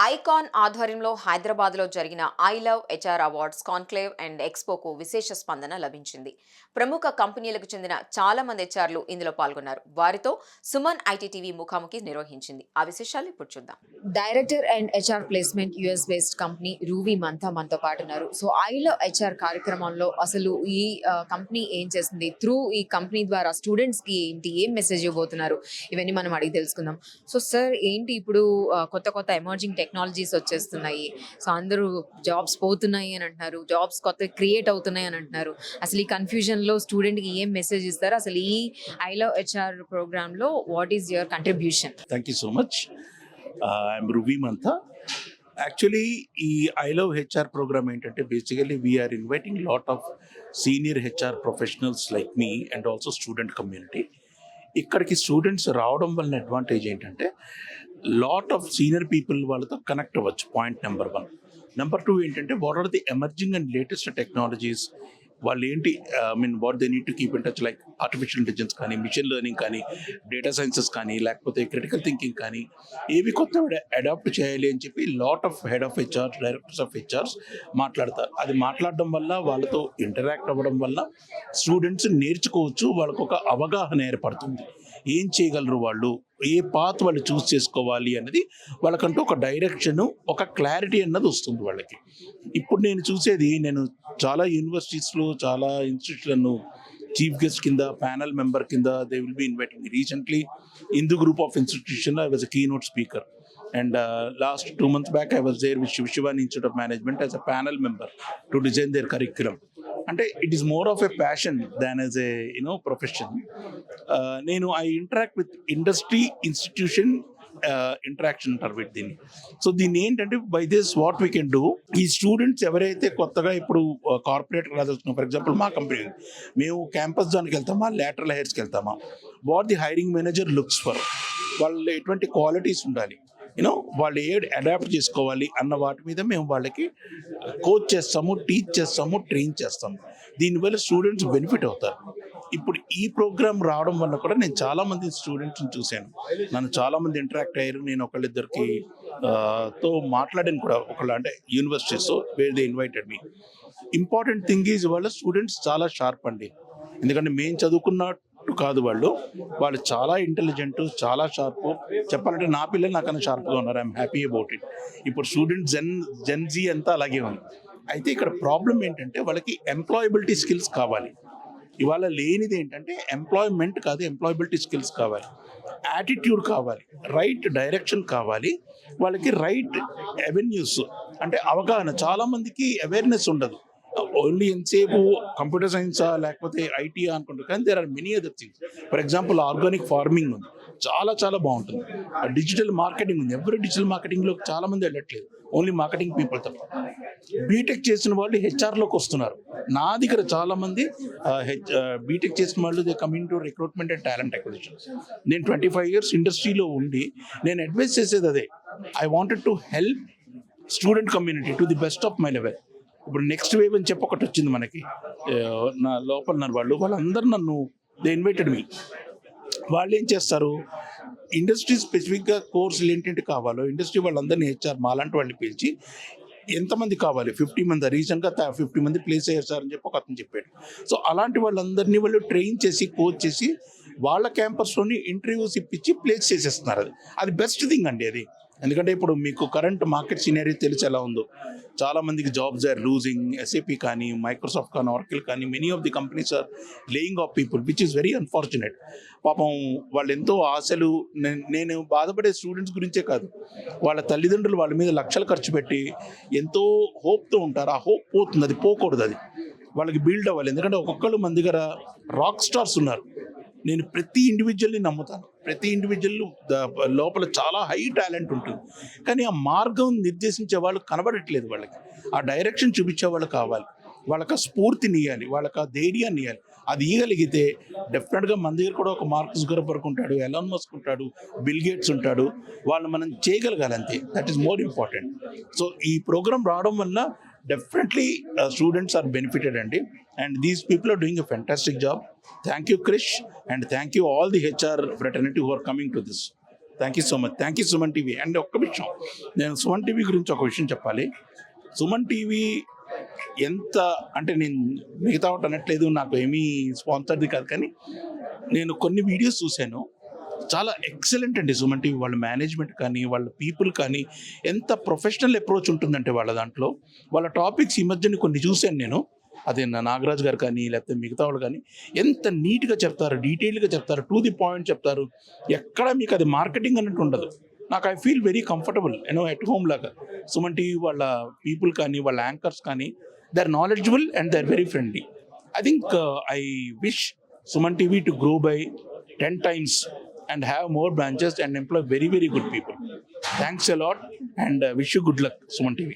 Icon ఆధ్వర్యంలో హైదరాబాద్లో జరిగిన I love HR awards conclave and ఎక్స్పోకు విశేష స్పందన లభించింది. ప్రముఖ కంపెనీలకు చెందిన చాలా మంది హెచ్ఆర్లు ఇందులో పాల్గొన్నారు. వారితో సుమన్ ఐటీటీవీ ముఖాముఖి నిర్వహించింది. ఆ విశేషాలు ఇప్పుడు చూద్దాం. Director and HR placement US based company రూవీ మంతా మనతో పాటు ఉన్నారు. సో ఐ లవ్ హెచ్ఆర్ కార్యక్రమంలో అసలు ఈ కంపెనీ ఏం చేస్తుంది, త్రూ ఈ కంపెనీ ద్వారా స్టూడెంట్స్ కి ఏంటి, ఏం మెసేజ్ ఇవ్వబోతున్నారు, ఇవన్నీ మనం అడిగి తెలుసుకుందాం. సో సార్, ఏంటి ఇప్పుడు కొత్త కొత్త ఎమర్జింగ్ టెక్నాలజీస్ వచ్చేస్తున్నాయి. సో అందరూ జాబ్స్ పోతున్నాయి అని అంటున్నారు, జాబ్స్ కొత్త క్రియేట్ అవుతున్నాయి అని అంటున్నారు. అసలు ఈ కన్ఫ్యూజన్ లో స్టూడెంట్ కి ఏం మెసేజ్ ఇస్తారు? అసలు ఈ ఐ లవ్ హెచ్ఆర్ ప్రోగ్రామ్ లో what is your contribution? Thank you so much. I'm Ruvi Mantha. Actually, ఈ ఐ లవ్ హెచ్ఆర్ ప్రోగ్రామ్ ఏంటంటే basically we are inviting lot of senior HR professionals like me and also student community. ఇక్కడికి students రావడం వల్ల advantage ఏంటంటే lot of senior people వాళ్ళతో connect అవ్వచ్చు. Point number 1. Number 2 ఏంటంటే what are the emerging and latest technologies, వాళ్ళు ఏంటి, what they need to keep in touch, like artificial intelligence కానీ, మిషన్ లెర్నింగ్ కానీ, డేటా సైన్సెస్ కానీ, లేకపోతే క్రిటికల్ థింకింగ్ కానీ, ఏవి కొత్త అడాప్ట్ చేయాలి అని చెప్పి lot of head of HR, directors of HRs మాట్లాడతారు. అది మాట్లాడడం వల్ల, వాళ్ళతో ఇంటరాక్ట్ అవ్వడం వల్ల స్టూడెంట్స్ నేర్చుకోవచ్చు, వాళ్ళకు ఒక అవగాహన ఏర్పడుతుంది. ఏం చేయగలరు వాళ్ళు, ఏ పాత్ వాళ్ళు చూస్ చేసుకోవాలి అనేది వాళ్ళకంటూ ఒక డైరెక్షన్, ఒక క్లారిటీ అన్నది వస్తుంది వాళ్ళకి. ఇప్పుడు నేను చూసేది, నేను చాలా యూనివర్సిటీస్లో, చాలా ఇన్స్టిట్యూట్లను చీఫ్ గెస్ట్ కింద, ప్యానల్ మెంబర్ కింద they will be inviting. Recently Hindu group of institution I was a keynote speaker, and last 2 months back I was there with Shivani Institute of Management as a panel member to design their curriculum. అంటే it is more of a passion than as a profession. నేను I interact with industry, institution interaction అంటారు with దీన్ని. So దీన్ని ఏంటంటే by this what we can do, ఈ students ఎవరైతే కొత్తగా ఇప్పుడు కార్పొరేట్ క్లాస్ వస్తున్నాం, ఫర్ ఎగ్జాంపుల్ మా కంపెనీ, మేము క్యాంపస్ దానికి వెళ్తామా, లాటరల్ హైర్స్కి వెళ్తామా, what the hiring manager looks for, వాళ్ళు ఎటువంటి క్వాలిటీస్ ఉండాలి, వాళ్ళు అడాప్ట్ చేసుకోవాలి అన్న వాటి మీద మేము వాళ్ళకి కోచ్ చేస్తాము, టీచ్ చేస్తాము, ట్రైన్ చేస్తాము. దీనివల్ల స్టూడెంట్స్ బెనిఫిట్ అవుతారు. ఇప్పుడు ఈ ప్రోగ్రామ్ రావడం వల్ల కూడా నేను చాలామంది స్టూడెంట్స్ని చూశాను, నన్ను చాలామంది ఇంటరాక్ట్ అయ్యారు. నేను ఒకళ్ళిద్దరికి తో మాట్లాడాను కూడా, ఒకళ్ళు అంటే universities where they invited me. Important thing is వాళ్ళ స్టూడెంట్స్ చాలా షార్ప్ అండి. ఎందుకంటే మేము చదువుకున్నట్టు కాదు, వాళ్ళు చాలా ఇంటెలిజెంట్, చాలా షార్ప్. చెప్పాలంటే నా పిల్లలు నాకన్నా షార్ప్గా ఉన్నారు. I'm happy about it. ఇప్పుడు స్టూడెంట్ జెన్జీ అంతా అలాగే ఉంది. అయితే ఇక్కడ ప్రాబ్లం ఏంటంటే వాళ్ళకి ఎంప్లాయబిలిటీ స్కిల్స్ కావాలి. ఇవాళ లేనిది ఏంటంటే ఎంప్లాయ్మెంట్ కాదు, ఎంప్లాయబిలిటీ స్కిల్స్ కావాలి, యాటిట్యూడ్ కావాలి, రైట్ డైరెక్షన్ కావాలి, వాళ్ళకి రైట్ అవెన్యూస్ అంటే అవగాహన. చాలామందికి అవేర్నెస్ ఉండదు. ఓన్లీ ఎంతసేపు కంప్యూటర్ సైన్సా లేకపోతే ఐటీ అనుకుంటారు, కానీ there are many other things. For example organic farming ఉంది, చాలా చాలా బాగుంటుంది. డిజిటల్ మార్కెటింగ్ ఉంది, ఎవరు డిజిటల్ మార్కెటింగ్లో చాలా మంది వెళ్ళట్లేదు, ఓన్లీ మార్కెటింగ్ పీపుల్ తప్ప. బీటెక్ చేసిన వాళ్ళు హెచ్ఆర్లోకి వస్తున్నారు. నా దగ్గర చాలా మంది బీటెక్ చేసిన వాళ్ళు they coming to recruitment and talent acquisition. నేను 25 years ఇండస్ట్రీలో ఉండి నేను అడ్వైస్ చేసేది అదే. I wanted to help student community to the best of my level. ఇప్పుడు నెక్స్ట్ వేవ్ అని చెప్పి ఒకటి వచ్చింది మనకి, నా లోపల వాళ్ళందరూ నన్ను దే ఇన్వైటెడ్ మీ. వాళ్ళు ఏం చేస్తారు, ఇండస్ట్రీ స్పెసిఫిక్గా కోర్సులు ఏంటంటే కావాలో ఇండస్ట్రీ వాళ్ళందరినీ హెచ్ఆర్ మాలాంటి వాళ్ళని పిలిచి, ఎంతమంది కావాలి, 50 మంది, రీసెంట్గా 50 మంది ప్లేస్ అయ్యారు సార్ అని చెప్పి ఒక అతను చెప్పాడు. సో అలాంటి వాళ్ళందరినీ వాళ్ళు ట్రైన్ చేసి, కోచ్ చేసి, వాళ్ళ క్యాంపస్లోని ఇంటర్వ్యూస్ ఇప్పించి ప్లేస్ చేసేస్తున్నారు. అది బెస్ట్ థింగ్ అండి అది. ఎందుకంటే ఇప్పుడు మీకు కరెంట్ మార్కెట్ సినారీ తెలిసి ఎలా ఉందో, చాలా మందికి జాబ్స్ ఆర్ లూజింగ్. ఎస్ఏపీ కానీ, మైక్రోసాఫ్ట్ కానీ, ఆర్కిల్ కానీ, many of the companies are laying off people, which is very unfortunate. పాపం వాళ్ళు ఎంతో ఆశలు, నేను బాధపడే స్టూడెంట్స్ గురించే కాదు, వాళ్ళ తల్లిదండ్రులు వాళ్ళ మీద లక్షలు ఖర్చు పెట్టి ఎంతో హోప్తో ఉంటారు. ఆ హోప్ పోతుంది, అది పోకూడదు, అది వాళ్ళకి బిల్డ్ అవ్వాలి. ఎందుకంటే ఒక్కొక్కళ్ళు మన దగ్గర రాక్ స్టార్స్ ఉన్నారు. నేను ప్రతి ఇండివిజువల్ని నమ్ముతాను. ప్రతి ఇండివిజువల్ లోపల చాలా హై టాలెంట్ ఉంటుంది, కానీ ఆ మార్గం నిర్దేశించే వాళ్ళు కనబడట్లేదు. వాళ్ళకి ఆ డైరెక్షన్ చూపించే వాళ్ళు కావాలి. వాళ్ళకి ఆ స్ఫూర్తిని ఇవ్వాలి, వాళ్ళకి ఆ ధైర్యాన్ని ఇవ్వాలి. అది ఇవ్వగలిగితే డెఫినెట్గా మన దగ్గర కూడా ఒక మార్క్ జుకర్బర్గ్ ఉంటాడు, ఎలాన్ మస్క్ ఉంటాడు, బిల్ గేట్స్ ఉంటాడు. వాళ్ళు మనం చేయగలగాలి, అంతే. That is more important. So ఈ ప్రోగ్రామ్ రావడం వల్ల definitely students are benefited and these people are doing a fantastic job. Thank you, Krish, and thank you all the HR fraternity who are coming to this. Thank you so much. Thank you Suman TV. And ఒక్క విషయం, నేను Suman TV గురించి ఒక విషయం చెప్పాలి. Suman TV ఎంత అంటే, నేను మిగతా ఒకటి అనట్లేదు, నాకు ఏమీ స్పాన్సర్ది కాదు, కానీ నేను కొన్ని వీడియోస్ చూశాను, చాలా ఎక్సలెంట్ అండి సుమన్ టీవీ. వాళ్ళ మేనేజ్మెంట్ కానీ, వాళ్ళ పీపుల్ కానీ, ఎంత ప్రొఫెషనల్ అప్రోచ్ ఉంటుందంటే వాళ్ళ దాంట్లో. వాళ్ళ టాపిక్స్ ఈ మధ్యన కొన్ని చూశాను నేను, అదే నాగరాజ్ గారు కానీ లేకపోతే మిగతా వాళ్ళు కానీ, ఎంత నీట్గా చెప్తారు, డీటెయిల్గా చెప్తారు, టు ది పాయింట్ చెప్తారు. ఎక్కడ మీకు అది మార్కెటింగ్ అన్నట్టు ఉండదు. నాకు I feel very comfortable at home లాగా. సుమన్ టీవీ వాళ్ళ పీపుల్ కానీ, వాళ్ళ యాంకర్స్ కానీ, they are knowledgeable and they are very friendly. I think I wish Suman TV to grow by 10 times and have more branches and employ very, very good people. Thanks a lot and wish you good luck, Suman TV.